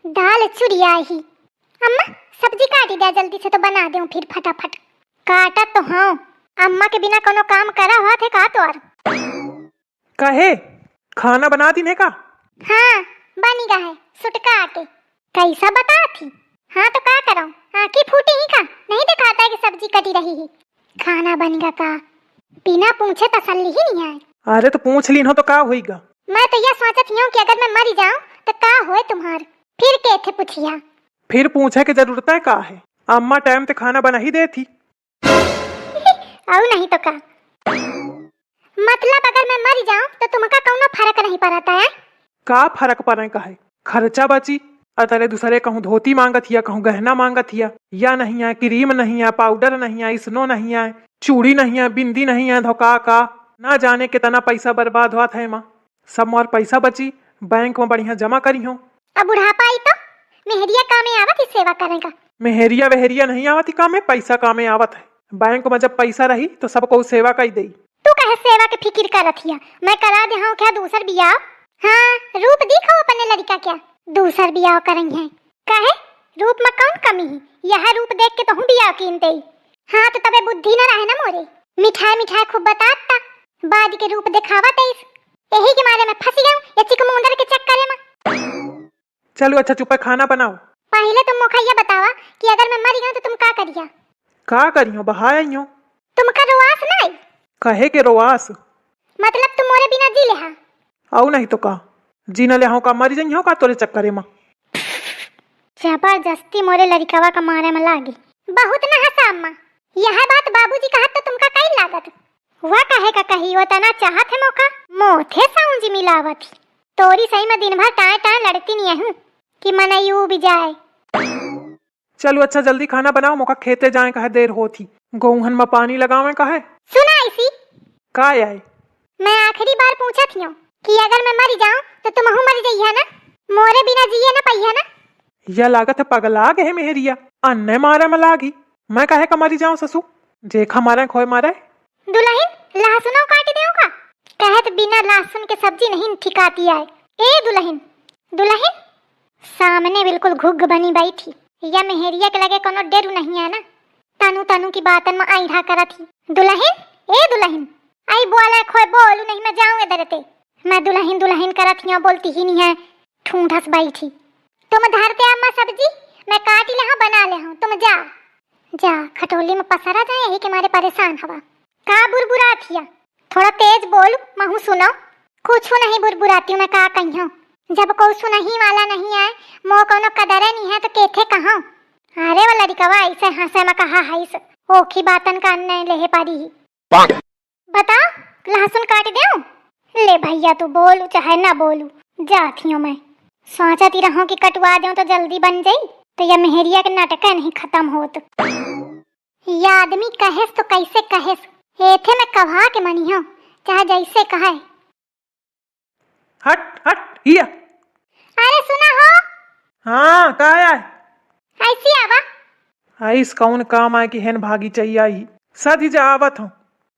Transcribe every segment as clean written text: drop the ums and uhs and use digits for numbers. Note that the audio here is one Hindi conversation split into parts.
दाल चुरिया ही। अम्मा सब्जी काटी दे जल्दी से तो बना दूं फिर फटाफट। काटा तो हाँ, अम्मा के बिना कोनो काम करा हुआ थे का तोर। कहे खाना बना दी ने का? हाँ बनी गा है सुटका आके। कैसा बता थी? हाँ तो का करूं, आँखी फूटी ही का नहीं दिखाता है कि सब्जी कटी रही है। खाना बनेगा का बिना पूछे तसल्ली ही नहीं है। अरे तो पूछ ली हो तो का होईगा? मैं तो यह सोचत हूँ कि अगर मैं मरी जाऊं तो का होए तुम्हार। फिर के थे पूछिया। फिर पूछे के जरूरत है का है? अम्मा टाइम ते खाना बना ही दे थी। और नहीं तो का मतलब अगर मैं मरी जाऊं तो तुमका कौनो फर्क नहीं पड़ता है? का फर्क पड़े का है? खर्चा बची। अतरे दूसरे कहूँ धोती मांगत हिया, कहूँ गहना मांगत हिया, या नहीं है क्रीम नहीं है, पाउडर नहीं है, स्नो नहीं है, चूड़ी नहीं है, बिंदी नहीं है, धोखा का ना जाने कितना पैसा बर्बाद हुआ था माँ। सब मोर पैसा बची बैंक में बढ़िया जमा करी हो। अब बुढ़ापा आई तो मेहरिया कामे आवत ही सेवा करेगा। मेहरिया वेहरिया नहीं आवती कामे, पैसा कामे आवत है। बैंक में जब पैसा रही तो सबको सेवा कही दई। तू कहे सेवा के फिक्र करत हिया, मैं करा दे हूं क्या दूसर बियाह? हाँ रूप दिखाओ अपने लड़का क्या दूसर बियाह करेंगे। कहे रूप में कौन कमी है? यह रूप देख के तो हूँ बियाह कीन दे। हाँ तो तबे बुद्धि न रहे ना मोरे। मिठाई मिठाई खूब बताता बाद के रूप दिखावा तेईस। यही के मारे में फंसी गई ये चिकमुंदर के चक्कर में। चलो अच्छा चुप है, खाना बनाओ। पहले तुम मुखा ये बतावा कि अगर मैं मरी गई तो तुम का करिया? का करियो बहाया ही हो। तुमका रोआस नहीं? कहे के रोआस मतलब तुम मोरे बिना जी ले हा? औ नहीं तो का जीना ले हो का मरी जाई हो का तोरे चक्करे में। जबरदस्ती मोरे लड़कवा का मारे में लागी। बहुत न हंसा अम्मा। यह बात बाबूजी कहत तो तुमका कई लागत हुआ कहे का कही होता ना चाहत है मौका मोथे साउंजी मिलावत ही। तोरी सही में दिन भर टाए टाए लड़ती नहीं हूँ कि मन यू भी जाए। चलो अच्छा जल्दी खाना बनाओ, मौका खेते जाए कहे देर होती। गोहन में पानी लगावे कहे। सुना इसी का आए? मैं आखिरी बार पूछा थी कि अगर मैं मरी जाऊं तो तुम मर जाइए ना, मोरे बिना जिए ना पहिया ना। यह लागत है पगला गए मेहरिया, अन्ने मारे में लागी। मैं कहे का मरी जाऊं ससु, जेखा मारे खोए मारे। दुल्हन लहसुनो काट देऊ का? कहत बिना लहसुन के सब्जी नहीं ठिकाती आए। ए दुल्हन दुल्हन सामने बिल्कुल घुग बनी बैठी। या मेहरिया के लगे कोनो डेरू नहीं है ना, तनु तनु की बातन में आईढ़ा करा थी। दुल्हन ए दुल्हन आई बोला खोए बोलू नहीं, मैं जाऊं इधर ते। मैं दुल्हन दुल्हन करा थी बोलती ही नहीं है, ठूंठस बैठी। तुम धरते अम्मा सब्जी मैं काट ले बना ले हूं, तुम जा जा खटोली में पसरा जाए यही के मारे परेशान हवा। का बुरबुरा थिया? थोड़ा तेज बोल महू सुनो। कुछ नहीं बुरबुराती मैं का कहियो, जब को सुनही वाला नहीं आए मो कोनो कदर नहीं है तो केथे कहां। अरे वाला लड़कवा ऐसे हंसे में कहा है इस ओखी बातन का नहीं ले पारी ही। बता लहसुन काट देऊं? ले भैया तू बोलू चाहे ना बोलू जाती हूँ मैं। सोचती रहूं कि कटवा दूं तो जल्दी बन जाई तो यह मेहरिया के नाटक नहीं खत्म होत। यह आदमी कहेस तो कैसे कहेस, एथे में कहा के मनी हो चाहे जैसे कहे। हट हट हिया। अरे सुना हो? हाँ का आए? ऐसी आवा आइस कौन काम आए कि हेन भागी चाहिए आई सदी जा आवत हो।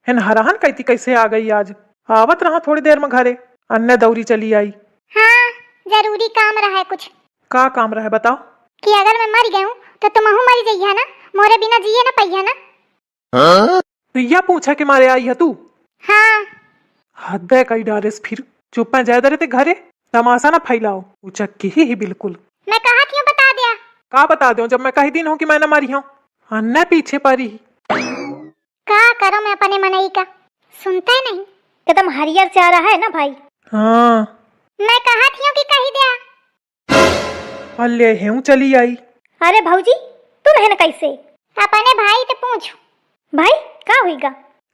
हेन हराहन कहती कैसे आ गई आज? आवत रहा थोड़ी देर में घरे, अन्य दौरी चली आई। हाँ जरूरी काम रहा है कुछ। का काम रहा है बताओ? कि अगर मैं मर गई हूँ तो तुम मर जाइए ना, मोरे बिना जिए ना पहिया ना। तो यह पूछा कि मारे आई है तू? हाँ हद है कई डारेस फिर चुप में जाए रहते घरे, तमाशा ना फैलाओ। उचक्की ही बिल्कुल। मैं कहा थी बता दिया। का बता दो जब मैं कही दिन हूँ कि मैं न मरी हूँ, अन्य पीछे पड़ी। का करो मैं अपने मनई का सुनते नहीं, एकदम हरियर चारा है ना भाई। हाँ मैं कहा थी कि कही दिया। अल्ले हूँ चली आई। अरे भौजी तुम है ना कैसे? अपने भाई से पूछो। भाई का हुईगा?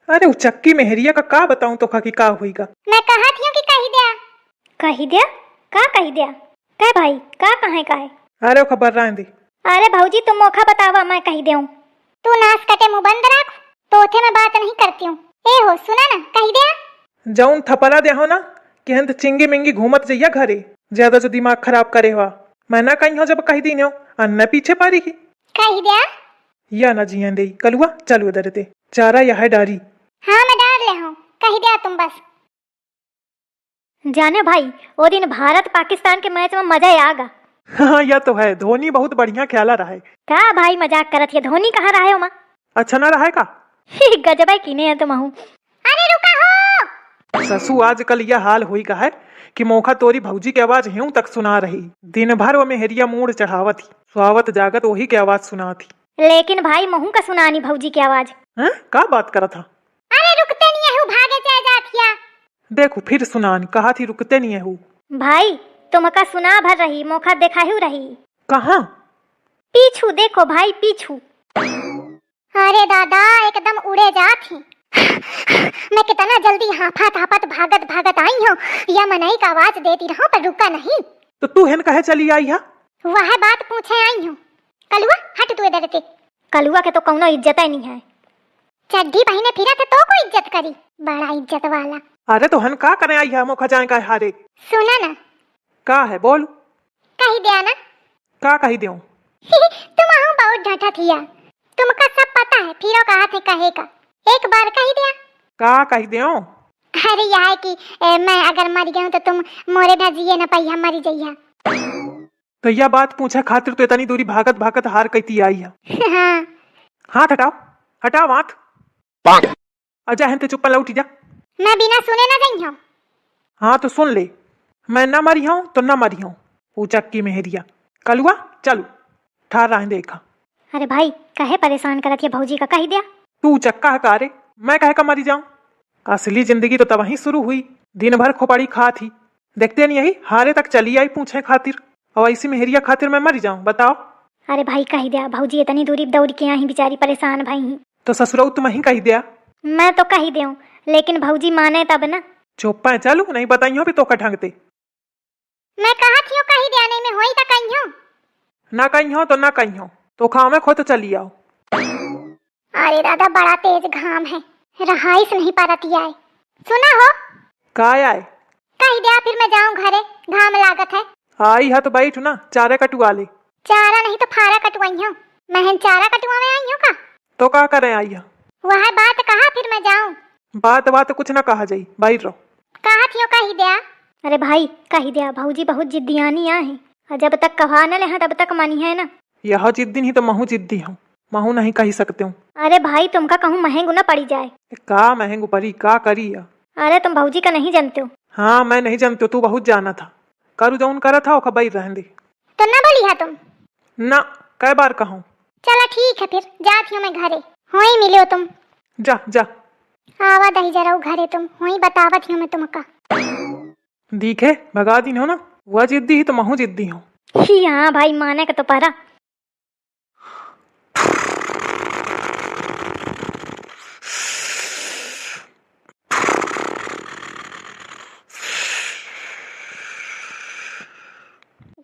अरे उचक्की मेहरिया का बताऊं तो का हुईगा। मैं कहा थी कि कही दिया। कही दिया? का कही दिया? का भाई का कहे का है? अरे खबर रहा दे। अरे भौजी तुम मौका बतावा मैं कही देऊं। तू नास कटे मुंह बंद रख, तोथे में बात नहीं करती हूँ। ए हो सुना ना कही दिया। जाऊन थपरा दे हो ना कि हंत चिंगी मिंगी घूमत जइया घरे, ज्यादा जो दिमाग खराब करे हुआ। मैं ना कही हो जब कही दिन हो अन्य पीछे पारी ही। कही दिया या ना जिया दे कलुआ चलो उधर ते चारा यह डारी। हाँ मैं डाल ले हूँ, कही दिया तुम बस। जाने भाई वो दिन भारत पाकिस्तान के मैच में मजा आगा। हाँ यह तो है, धोनी बहुत बढ़िया खेला रहा है। का भाई मजाक करत है, धोनी कहाँ रहा हो माँ? अच्छा ना रहा का? गजब है किने है तुम हूँ। अरे रुका हो। ससु आजकल यह हाल हुई का है कि मौका तोरी भौजी की आवाज यूं तक सुना रही। दिन भर वो मेहरिया मूड चढ़ावत थी, स्वावत जागत वही की आवाज सुना थी। लेकिन भाई महू का सुनानी भौजी की आवाज। हैं? का बात करा था? अरे रुकते नहीं है, भागे चले जातिया। देखो फिर सुनानी, कहा थी रुकते नहीं है। भाई तुमका सुना भर रही, मौका देखा ही रही। कहाँ? पीछू देखो भाई, पीछू। अरे दादा एकदम उड़े जात ही। मैं कितना जल्दी हाफत हाफत भागत भागत आई हूँ, या मनाई का आवाज देती रहा पर रुका नहीं। तो तू हेन कहे चली आई है? वह बात पूछे आई हूँ। कलुआ हट तू इधर से। कलुआ के तो कौनो इज्जत ही नहीं है। चड्डी पहने फिरा थे तो को इज्जत करी, बड़ा इज्जत वाला। अरे तो हन का करे आई है, मौका जाए का हारे। सुना ना। का है बोल। कही दिया ना। का कही देऊं? तुम आहू बहुत ढाठा थिया, तुमका सब पता है, फिरो कहा थे कहे का। एक बार कही दिया। का कही देऊं? अरे यह है कि मैं अगर मर गया तो तुम मोरे ना जिए न पहिया मरी जइया। तो यह बात पूछे खातिर तो इतनी दूरी भागत भागत हार कहती आई है। हाँ। हाथ हटाओ, हटाओ हाथ। अजा हन ते चुप लौटी जा। मैं बिना सुने ना गई हूँ। हाँ तो सुन ले, मैं न मरी हूँ तो न मरी हूँ। ऊचक्की मेहरिया कलुआ चलू ठार रहा देखा। अरे भाई कहे परेशान करत ये भौजी का, कही दिया। तू चक्का है कारे, मैं कहे का मरी जाऊं? असली जिंदगी तो तब ही शुरू हुई, दिन भर खोपड़ी खा थी, देखते नहीं यही हारे तक चली आई पूछे खातिर, और ऐसी मेहरिया खातिर मैं मरी जाऊं बताओ? अरे भाई कही दिया, भौजी इतनी दूरी दौड़ के आई बेचारी परेशान भाई ही। तो ससुराल तुम ही कही दिया। मैं तो कही दे, लेकिन भौजी माने तब ना। चुप्पा है चलू, नहीं बताइयो भी तो कठंगते। मैं कहा थी कही दिया, नहीं मैं होई तो कही हूँ। ना कही हो तो ना कही हो, तो खाओ में खो तो चली आओ। अरे दादा बड़ा तेज घाम है, रहाइश नहीं पाती आए। सुना हो का आए? कही दिया फिर मैं जाऊं घरे, घाम लागत है। आई है तो बैठ ना, चारे कटुआ ले। चारा नहीं तो फारा कटवाई हूँ, मैं चारा कटवा में आई हूँ का। तो का करे आई है? वह बात कहा फिर मैं जाऊं। बात बात कुछ ना कहा जाई, बैठ रहो। कहा थी कही दिया। अरे भाई कही दिया, भौजी बहुत जिद्दियानी है, जब तक कहा न ले तब तक मानी है ना। यह जिद्दी ही तो महू जिद्दी हूँ, महू नहीं कही सकते हूँ। अरे भाई तुमका कहूँ महंगू न पड़ी जाए। का महंगू परी, का करी है? अरे तुम भौजी का नहीं जानते हो। हाँ मैं नहीं जानती, तू बहुत जाना था, करू जौन करा था खबर रहने दे। तो न बोली है तुम ना, कै बार कहूँ। चलो ठीक है फिर जाती हूँ मैं घरे, हो ही मिलो तुम। जा जा आवा दही जरा घरे, तुम हो ही बतावत हूँ मैं तुमका। दिखे भगा दी हो ना, वह जिद्दी ही तो महू जिद्दी हूँ। हाँ भाई माने का तो पारा।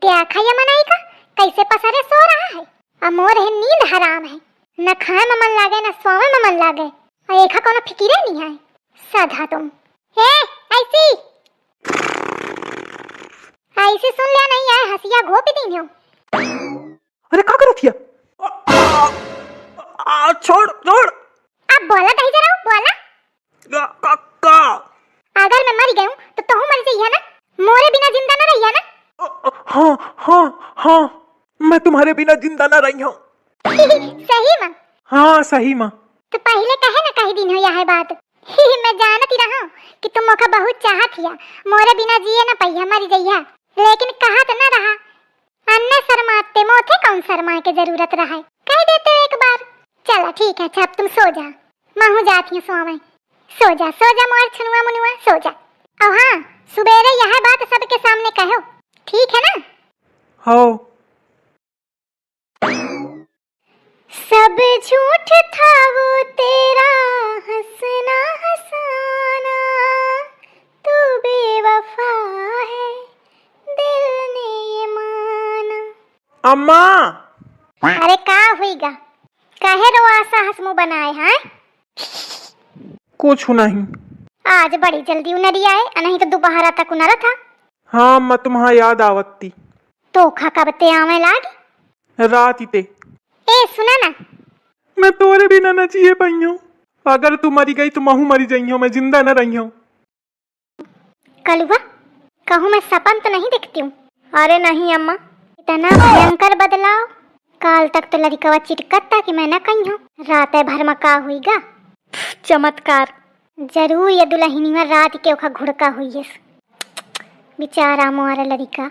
देखा ये मनाई का कैसे पसरे सो रहा है। अमोर है नींद हराम है, न खाए में मन लागे न सोवे में मन लागे, और एक कोनो फिकिरे नहीं है। सधा तुम हे ऐसी ऐसी सुन लिया नहीं है, हसिया घोपी दी हो। अरे का करत हिया? छोड़ छोड़। अब बोला दही जरा, बोला। का अगर मैं मर गई हूँ तो तुम मर जाइए ना, मोरे बिना जिंदा न रहिए ना। हाँ हाँ हाँ, मैं तुम्हारे बिना जिंदा ना रही हूँ। सही माँ? हाँ सही माँ। तो पहले कहे ना कही दिन हो यह बात। मैं जानती रहा कि तुम मौका बहुत चाहत हिया, मोरे बिना जिए न पहिया मर जइया, लेकिन कहा तो न रहा। अन्य शर्माते मोथे कौन शर्मा के जरूरत रहा है, कह देते हो एक बार। चलो ठीक है, अब तुम सो जा, मैं हूँ जाती हूँ सोवे। सो जा मोर छनुआ मुनुआ, सो जा। और हाँ सुबेरे यह बात सबके सामने कहो, ठीक है ना? हो। सब झूठ था वो तेरा हंसना हंसाना, तू बेवफा है दिल ने ये माना। अम्मा। अरे का हुईगा, काहे रो आशा हंसमु बनाए हैं? कुछ नहीं, आज बड़ी जल्दी उनरी आए, नहीं तो दोपहर तक उनरा था। हाँ मैं तुम्हारा याद आवती। तो खा कब ते आवे लाग? रात ही ते। ए सुना ना, मैं तोरे बिना न जिए पाई हूँ, अगर तू मरी गई तो महू मरी जाई हूँ, मैं जिंदा न रही हूँ। कलुआ कहूँ मैं सपन तो नहीं दिखती हूँ? अरे नहीं अम्मा, इतना भयंकर बदलाव। काल तक तो लड़कवा चिटकता कि मैं न कही हूँ, रात भर में का हुईगा। चमत्कार। जरूर ये दुल्हनिया रात के ओखा घुड़का हुई है। बेचारा मोरा लड़का।